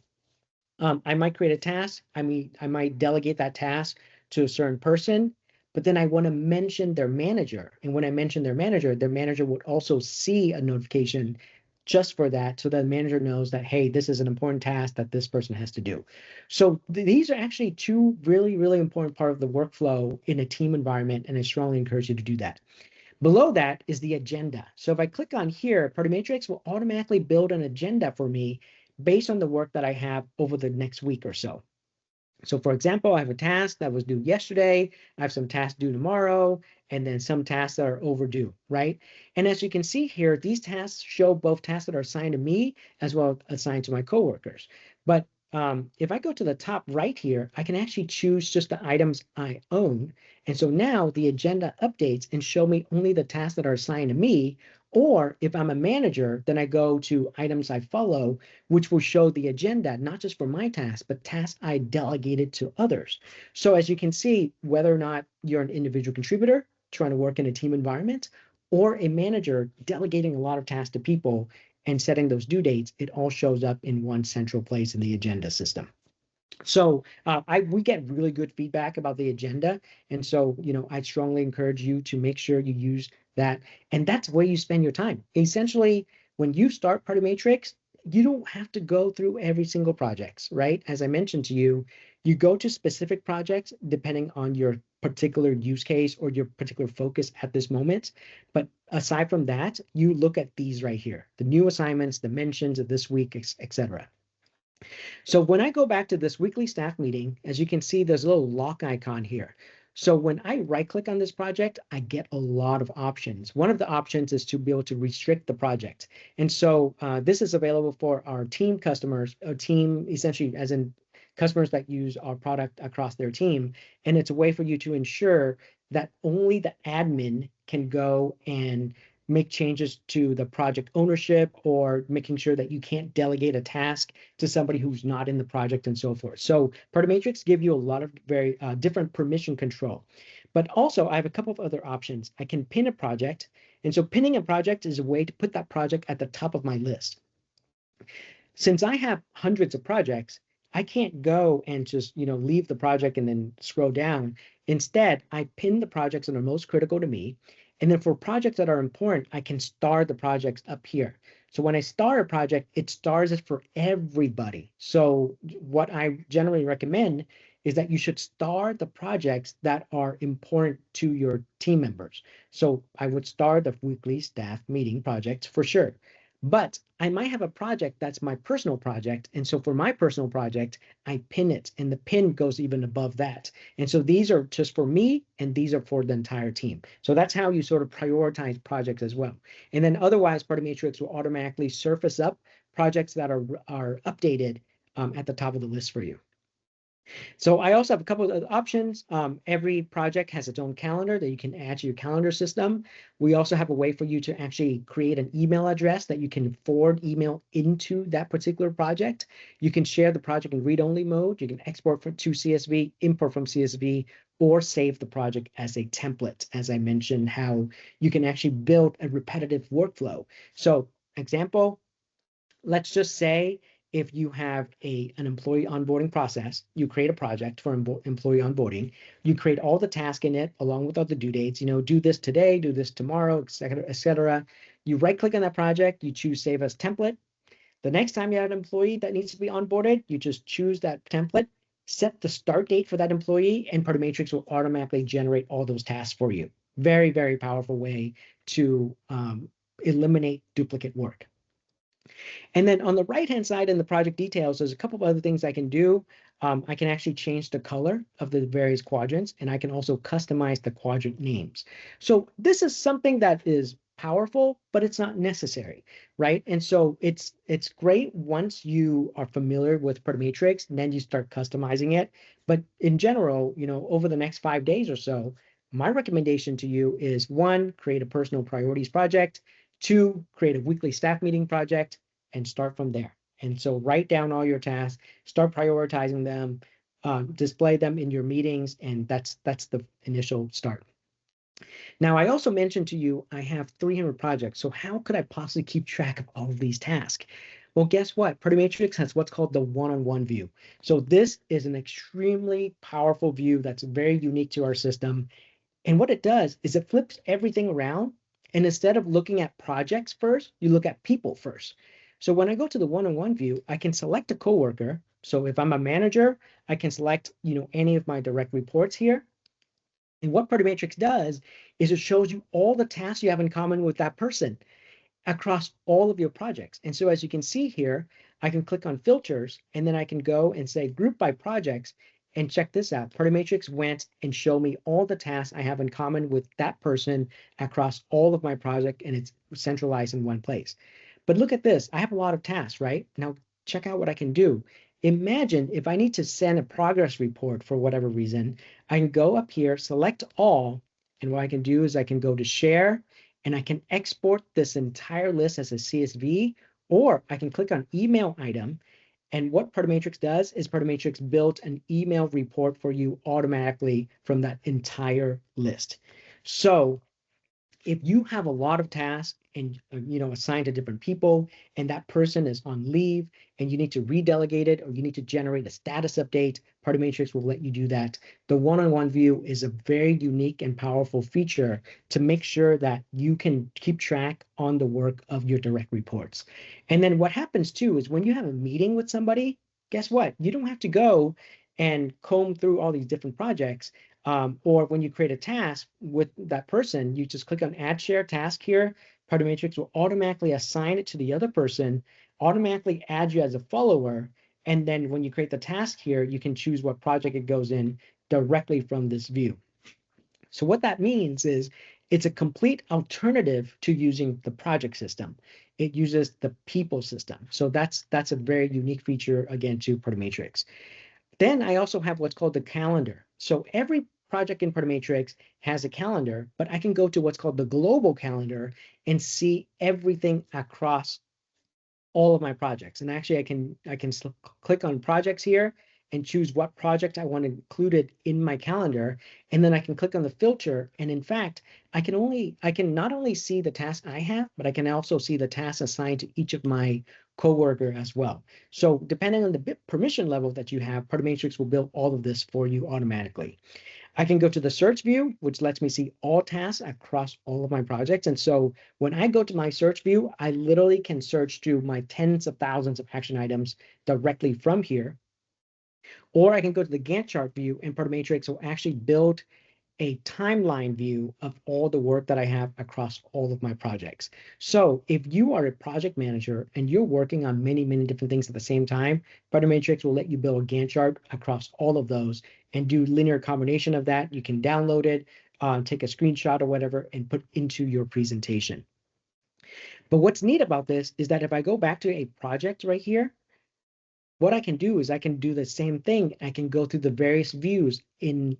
I might create a task. I might delegate that task to a certain person, but then I want to mention their manager. And when I mention their manager would also see a notification just for that, so that the manager knows that, hey, this is an important task that this person has to do. So these are actually two really, really important part of the workflow in a team environment, and I strongly encourage you to do that. Below that is the agenda. So if I click on here, Matrix will automatically build an agenda for me based on the work that I have over the next week or so. So for example, I have a task that was due yesterday, I have some tasks due tomorrow, and then some tasks that are overdue, right? And as you can see here, these tasks show both tasks that are assigned to me as well as assigned to my coworkers. But if I go to the top right here, I can actually choose just the items I own. And so now the agenda updates and show me only the tasks that are assigned to me. Or if I'm a manager, then I go to items I follow, which will show the agenda, not just for my tasks, but tasks I delegated to others. So as you can see, whether or not you're an individual contributor trying to work in a team environment, or a manager delegating a lot of tasks to people and setting those due dates, it all shows up in one central place in the agenda system. So we get really good feedback about the agenda. And so, I strongly encourage you to make sure you use that. And that's where you spend your time. Essentially, when you start Matrix, you don't have to go through every single project, right? As I mentioned to you, you go to specific projects depending on your particular use case or your particular focus at this moment. But aside from that, you look at these right here, the new assignments, the mentions of this week, etc. So when I go back to this weekly staff meeting, as you can see, there's a little lock icon here. So when I right click on this project, I get a lot of options. One of the options is to be able to restrict the project. And so this is available for our team customers, a team essentially as in customers that use our product across their team. And it's a way for you to ensure that only the admin can go and make changes to the project ownership, or making sure that you can't delegate a task to somebody who's not in the project and so forth. So Matrix give you a lot of very different permission control. But also I have a couple of other options. I can pin a project. And so pinning a project is a way to put that project at the top of my list. Since I have hundreds of projects, I can't go and just, leave the project and then scroll down. Instead, I pin the projects that are most critical to me. And then for projects that are important, I can star the projects up here. So when I star a project, it stars it for everybody. So what I generally recommend is that you should star the projects that are important to your team members. So I would star the weekly staff meeting projects for sure. But I might have a project that's my personal project. And so for my personal project, I pin it, and the pin goes even above that. And so these are just for me, and these are for the entire team. So that's how you sort of prioritize projects as well. And then otherwise, Matrix will automatically surface up projects that are updated at the top of the list for you. So I also have a couple of other options. Every project has its own calendar that you can add to your calendar system. We also have a way for you to actually create an email address that you can forward email into that particular project. You can share the project in read-only mode. You can export to CSV, import from CSV, or save the project as a template. As I mentioned, how you can actually build a repetitive workflow. So example, let's just say if you have an employee onboarding process, you create a project for employee onboarding, you create all the tasks in it along with all the due dates, do this today, do this tomorrow, et cetera, et cetera. You right click on that project, you choose save as template. The next time you have an employee that needs to be onboarded, you just choose that template, set the start date for that employee, and Matrix will automatically generate all those tasks for you. Very, very powerful way to eliminate duplicate work. And then on the right-hand side in the project details, there's a couple of other things I can do. I can actually change the color of the various quadrants, and I can also customize the quadrant names. So this is something that is powerful, but it's not necessary, right? And so it's great once you are familiar with Matrix, and then you start customizing it. But in general, over the next 5 days or so, my recommendation to you is, one, create a personal priorities project. 2, create a weekly staff meeting project and start from there. And so write down all your tasks, start prioritizing them, display them in your meetings, and that's the initial start. Now, I also mentioned to you, I have 300 projects. So how could I possibly keep track of all of these tasks? Well, guess what? Matrix has what's called the one-on-one view. So this is an extremely powerful view that's very unique to our system. And what it does is it flips everything around. And instead of looking at projects first, you look at people first. So when I go to the one-on-one view, I can select a coworker. So if I'm a manager, I can select, any of my direct reports here. And what Matrix does is it shows you all the tasks you have in common with that person across all of your projects. And so as you can see here, I can click on filters and then I can go and say group by projects and check this out. Matrix went and showed me all the tasks I have in common with that person across all of my project, and it's centralized in one place. But look at this. I have a lot of tasks, right? Now check out what I can do. Imagine if I need to send a progress report for whatever reason, I can go up here, select all, and what I can do is I can go to share, and I can export this entire list as a CSV, or I can click on email item. And what Matrix does is Matrix built an email report for you automatically from that entire list. So if you have a lot of tasks and assigned to different people, and that person is on leave and you need to redelegate it, or you need to generate a status update, Matrix will let you do that. The one-on-one view is a very unique and powerful feature to make sure that you can keep track on the work of your direct reports. And then what happens too is when you have a meeting with somebody, guess what? You don't have to go and comb through all these different projects. Or when you create a task with that person, you just click on Add Share Task here. Matrix will automatically assign it to the other person, automatically add you as a follower, and then when you create the task here, you can choose what project it goes in directly from this view. So what that means is it's a complete alternative to using the project system. It uses the people system. So that's a very unique feature, again, to Matrix. Then I also have what's called the calendar. So every project in Matrix has a calendar, but I can go to what's called the global calendar and see everything across all of my projects. And actually I can click on projects here and choose what project I want included in my calendar. And then I can click on the filter. And in fact, I can not only see the tasks I have, but I can also see the tasks assigned to each of my coworker as well. So depending on the permission level that you have, Matrix will build all of this for you automatically. I can go to the search view, which lets me see all tasks across all of my projects. And so when I go to my search view, I literally can search through my tens of thousands of action items directly from here. Or I can go to the Gantt chart view, and Matrix will actually build a timeline view of all the work that I have across all of my projects. So if you are a project manager and you're working on many, many different things at the same time, Matrix will let you build a Gantt chart across all of those and do linear combination of that. You can download it, take a screenshot or whatever, and put into your presentation. But what's neat about this is that if I go back to a project right here, what I can do is I can do the same thing. I can go through the various views in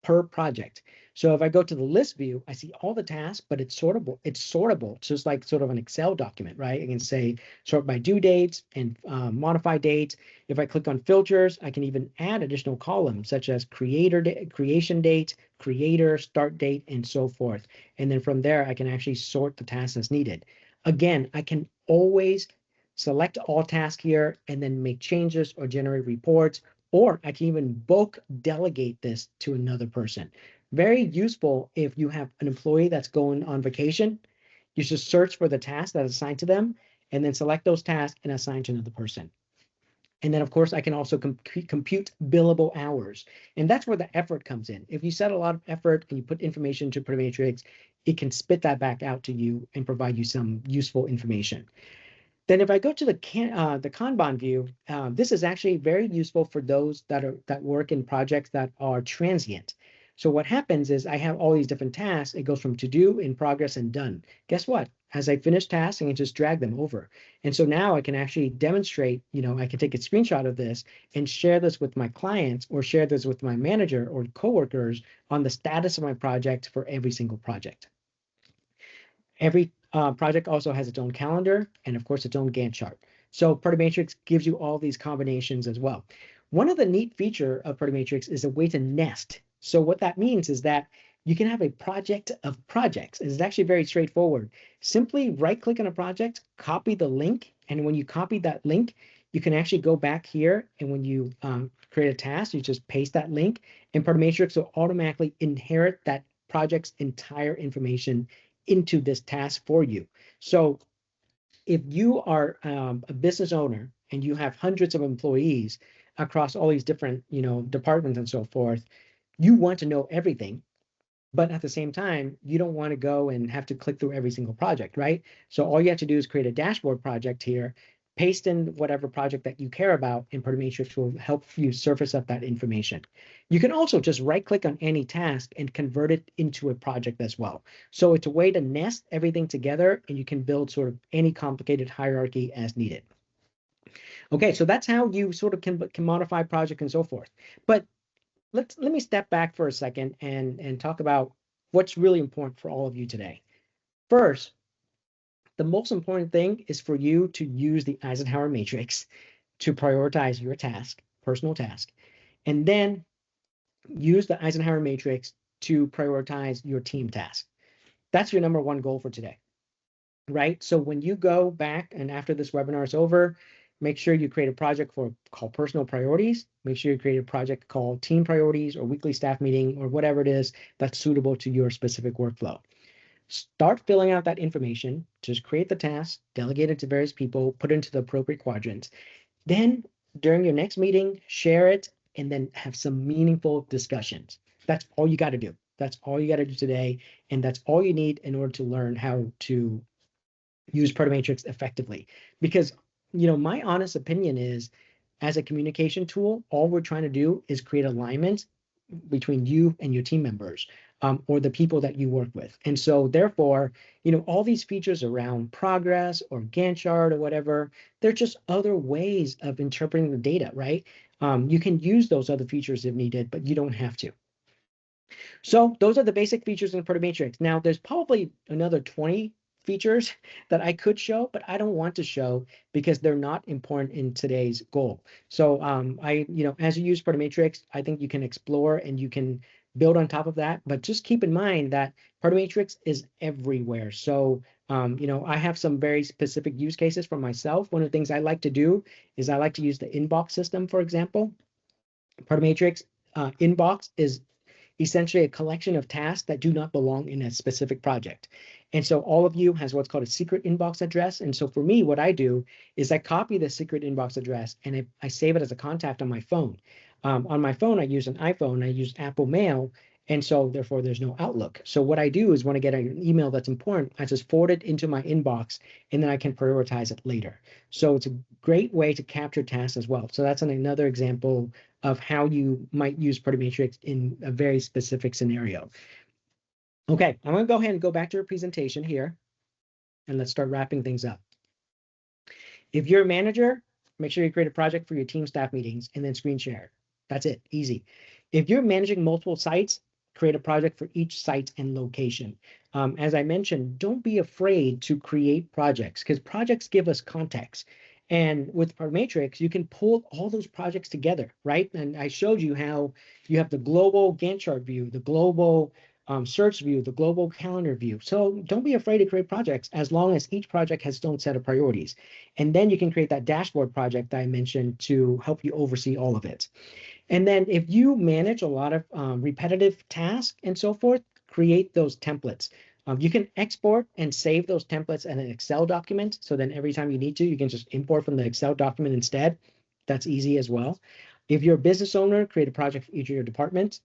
per project. So if I go to the list view, I see all the tasks, but it's sortable. It's sortable, just like sort of an Excel document, right? I can say sort by due dates and modify dates. If I click on filters, I can even add additional columns such as creation date, creator, start date, and so forth. And then from there, I can actually sort the tasks as needed. Again, I can always select all tasks here and then make changes or generate reports, or I can even bulk delegate this to another person. Very useful if you have an employee that's going on vacation. You just search for the task that is assigned to them and then select those tasks and assign to another person. And then, of course, I can also compute billable hours. And that's where the effort comes in. If you set a lot of effort and you put information to Matrix, it can spit that back out to you and provide you some useful information. Then if I go to the Kanban view, this is actually very useful for those that work in projects that are transient. So what happens is I have all these different tasks. It goes from to do, in progress, and done. Guess what? As I finish tasks, I can just drag them over. And so now I can actually demonstrate, I can take a screenshot of this and share this with my clients or share this with my manager or coworkers on the status of my project for every single project. Every project also has its own calendar and, of course, its own Gantt chart. So Matrix gives you all these combinations as well. One of the neat feature of Matrix is a way to nest. So what that means is that you can have a project of projects. It's actually very straightforward. Simply right-click on a project, copy the link, and when you copy that link, you can actually go back here, and when you create a task, you just paste that link, and Matrix will automatically inherit that project's entire information into this task for you. So if you are a business owner and you have hundreds of employees across all these different, departments and so forth, you want to know everything. But at the same time, you don't want to go and have to click through every single project, right? So all you have to do is create a dashboard project here, paste in whatever project that you care about, and Matrix will help you surface up that information. You can also just right-click on any task and convert it into a project as well. So it's a way to nest everything together, and you can build sort of any complicated hierarchy as needed. Okay, so that's how you sort of can modify project and so forth. But let me step back for a second and talk about what's really important for all of you today. First, the most important thing is for you to use the Eisenhower Matrix to prioritize your task, personal task, and then use the Eisenhower Matrix to prioritize your team task. That's your number one goal for today, right? So when you go back and after this webinar is over, make sure you create a project called personal priorities. Make sure you create a project called team priorities or weekly staff meeting or whatever it is that's suitable to your specific workflow. Start filling out that information. Just create the task, delegate it to various people, put it into the appropriate quadrants. Then during your next meeting, share it and then have some meaningful discussions. That's all you got to do. That's all you got to do today. And that's all you need in order to learn how to use Matrix effectively. Because, my honest opinion is as a communication tool, all we're trying to do is create alignment between you and your team members, or the people that you work with. And so therefore, all these features around progress or Gantt chart or whatever, they're just other ways of interpreting the data, right? You can use those other features if needed, but you don't have to. So those are the basic features in Matrix. Now, there's probably another 20 features that I could show, but I don't want to show because they're not important in today's goal. So as you use Matrix, I think you can explore and you can build on top of that, but just keep in mind that Matrix is everywhere. So, I have some very specific use cases for myself. One of the things I like to do is I like to use the inbox system, for example. Matrix inbox is essentially a collection of tasks that do not belong in a specific project. And so all of you has what's called a secret inbox address. And so for me, what I do is I copy the secret inbox address and I save it as a contact on my phone. On my phone, I use an iPhone, I use Apple Mail, and so therefore there's no Outlook. So what I do is when I get an email that's important, I just forward it into my inbox and then I can prioritize it later. So it's a great way to capture tasks as well. So that's another example of how you might use Matrix in a very specific scenario. Okay, I'm going to go ahead and go back to our presentation here, and let's start wrapping things up. If you're a manager, make sure you create a project for your team staff meetings and then screen share. That's it, easy. If you're managing multiple sites, create a project for each site and location. As I mentioned, don't be afraid to create projects because projects give us context. And with Matrix, you can pull all those projects together, right? And I showed you how you have the global Gantt chart view, the global search view, the global calendar view. So don't be afraid to create projects as long as each project has its own set of priorities. And then you can create that dashboard project that I mentioned to help you oversee all of it. And then if you manage a lot of repetitive tasks and so forth, create those templates. You can export and save those templates in an Excel document. So then every time you need to, you can just import from the Excel document instead. That's easy as well. If you're a business owner, create a project for each of your departments.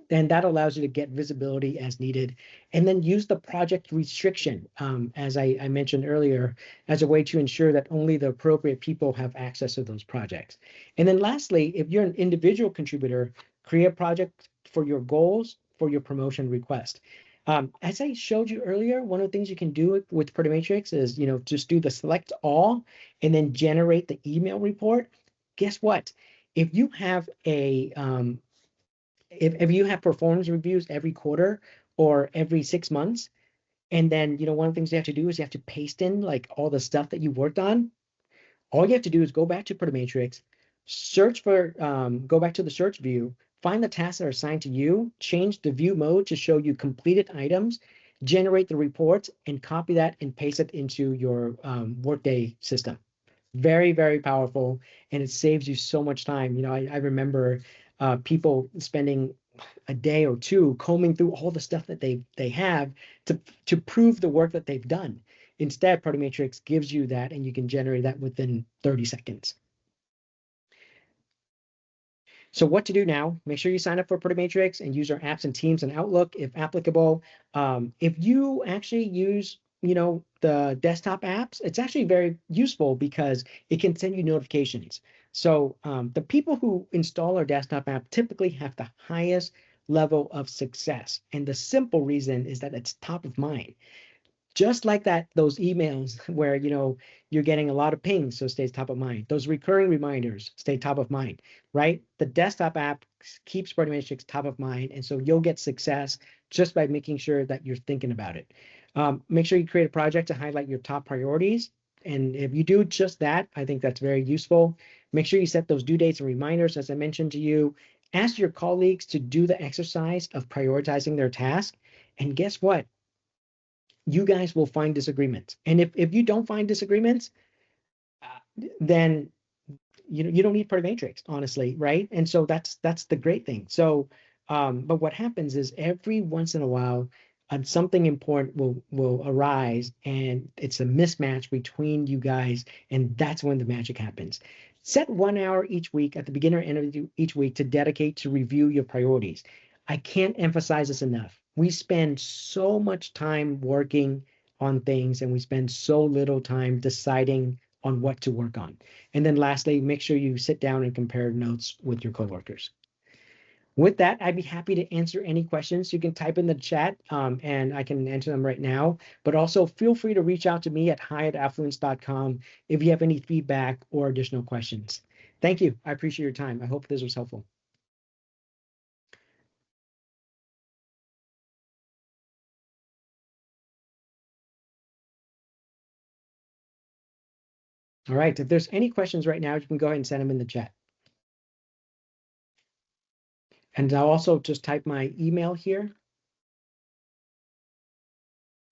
Then that allows you to get visibility as needed. And then use the project restriction, as I mentioned earlier, as a way to ensure that only the appropriate people have access to those projects. And then lastly, if you're an individual contributor, create a project for your goals, for your promotion request. As I showed you earlier, one of the things you can do with Matrix is, just do the select all and then generate the email report. Guess what? If you have if you have performance reviews every quarter or every 6 months, And then, one of the things you have to do is you have to paste in like all the stuff that you worked on. All you have to do is go back to Matrix, search for, go back to the search view, find the tasks that are assigned to you, change the view mode to show you completed items, generate the reports, and copy that and paste it into your Workday system. Very, very powerful, and it saves you so much time. I remember people spending a day or two combing through all the stuff that they have to prove the work that they've done. Instead, Matrix gives you that, and you can generate that within 30 seconds. So what to do now? Make sure you sign up for Matrix and use our apps and Teams and Outlook if applicable. If you actually use, the desktop apps, it's actually very useful because it can send you notifications. So the people who install our desktop app typically have the highest level of success. And the simple reason is that it's top of mind. Just like that, those emails where you're getting a lot of pings, so it stays top of mind. Those recurring reminders stay top of mind, right? The desktop app keeps Matrix top of mind, and so you'll get success just by making sure that you're thinking about it. Make sure you create a project to highlight your top priorities, and if you do just that, I think that's very useful. Make sure you set those due dates and reminders, as I mentioned to you. Ask your colleagues to do the exercise of prioritizing their task, and guess what? You guys will find disagreements. And if you don't find disagreements, then you don't need matrix, honestly, right? And so that's the great thing. So, but what happens is every once in a while, something important will arise, and it's a mismatch between you guys, and that's when the magic happens. Set 1 hour each week at the beginner end of each week to dedicate to review your priorities. I can't emphasize this enough. We spend so much time working on things, and we spend so little time deciding on what to work on. And then lastly, make sure you sit down and compare notes with your coworkers. With that, I'd be happy to answer any questions. You can type in the chat, and I can answer them right now. But also feel free to reach out to me at hi@affluence.com if you have any feedback or additional questions. Thank you. I appreciate your time. I hope this was helpful. All right. If there's any questions right now, you can go ahead and send them in the chat. And I'll also just type my email here.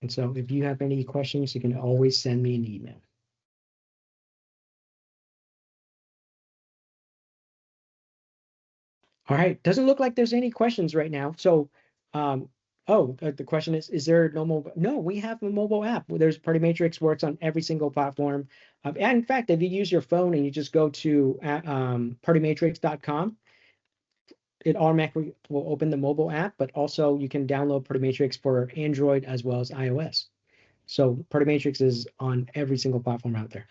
And so if you have any questions, you can always send me an email. All right. Doesn't look like there's any questions right now. So, the question is there no mobile? No, we have a mobile app. There's Matrix works on every single platform. And in fact, if you use your phone and you just go to partymatrix.com, it automatically will open the mobile app, but also you can download Matrix for Android as well as iOS. So Matrix is on every single platform out there.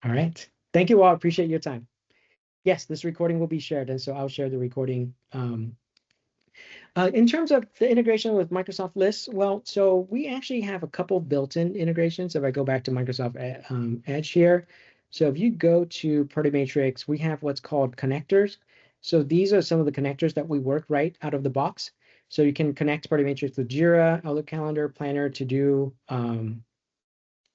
All right. Thank you all. Appreciate your time. Yes, this recording will be shared, and so I'll share the recording. In terms of the integration with Microsoft Lists, well, so we actually have a couple built-in integrations. If I go back to Microsoft Edge here, so if you go to Matrix, we have what's called connectors. So these are some of the connectors that we work right out of the box. So you can connect Matrix with Jira, Outlook Calendar, Planner, To Do,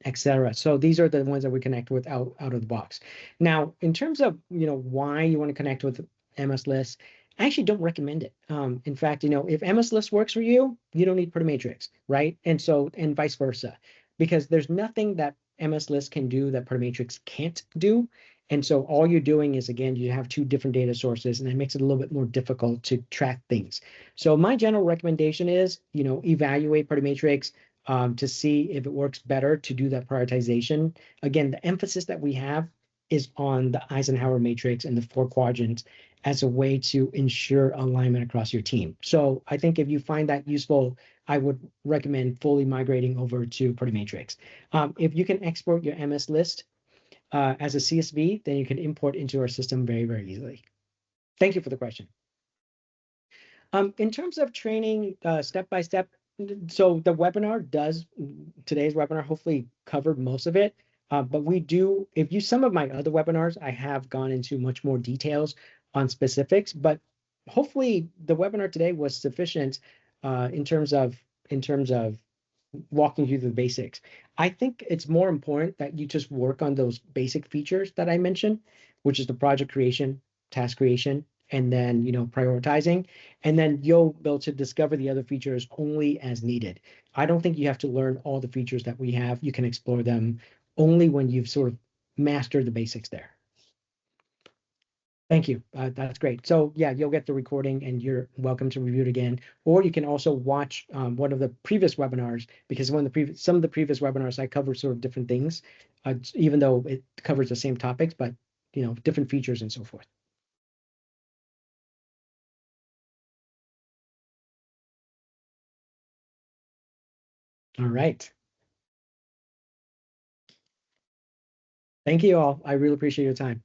etc. So these are the ones that we connect with out of the box. Now, in terms of why you want to connect with MS List, I actually don't recommend it. In fact, if MS List works for you, you don't need Matrix, right? And vice versa, because there's nothing that MS List can do that Matrix can't do. And so all you're doing is, again, you have two different data sources, and it makes it a little bit more difficult to track things. So my general recommendation is, evaluate Matrix, to see if it works better to do that prioritization. Again, the emphasis that we have is on the Eisenhower Matrix and the 4 quadrants as a way to ensure alignment across your team. So I think if you find that useful, I would recommend fully migrating over to Matrix. If you can export your MS list as a CSV, then you can import into our system very, very easily. Thank you for the question. In terms of training step by step, so the webinar today's webinar hopefully covered most of it. But we do, if you some of my other webinars, I have gone into much more details on specifics, but hopefully the webinar today was sufficient in terms of walking through the basics. I think it's more important that you just work on those basic features that I mentioned, which is the project creation, task creation, and then prioritizing, and then you'll be able to discover the other features only as needed. I don't think you have to learn all the features that we have. You can explore them only when you've sort of mastered the basics there. Thank you. That's great. So yeah, you'll get the recording and you're welcome to review it again. Or you can also watch one of the previous webinars, because some of the previous webinars I cover sort of different things, even though it covers the same topics, but different features and so forth. All right. Thank you all. I really appreciate your time.